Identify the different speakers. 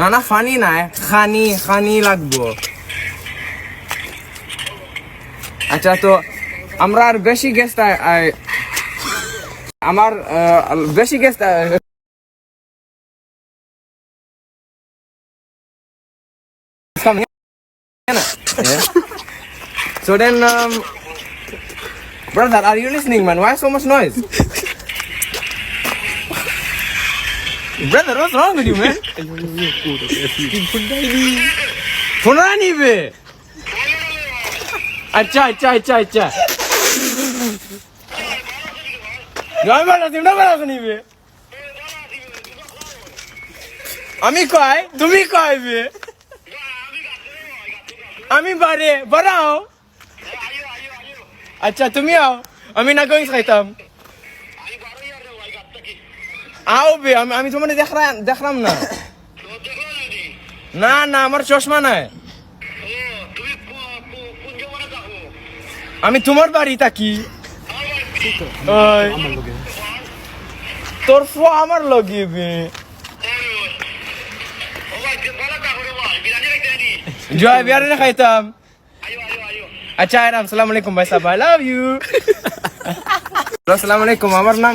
Speaker 1: না না ফানি নাই, খানি খানি লাগবো। আচ্ছা তো আমরা আর বেশি গেস্ট আমার বেশি guest coming in. Yeah. So then, brother, are you listening, man? Why so much noise? Brother, what's wrong with you, man? Phone nahi be. अच्छा अच्छा अच्छा अच्छा গান বাজা তুমি না বাজা নিবে আমি কই তুমি কইবে আমি বারে বারাও আচ্ছা তুমি আও আমি না কই খাইতাম আও বে আমি তোমারে দেখলাম না না না আমার চশমা নাই আমি তোমার বাড়ি থাকি তোর ফো আমার লগিবে জয় বিয়ারে না খাইতাম আচ্ছা আরাম আসসালামু আলাইকুম ভাই সাহেব আই লাভ ইউ আসসালামু আলাইকুম আমার নাম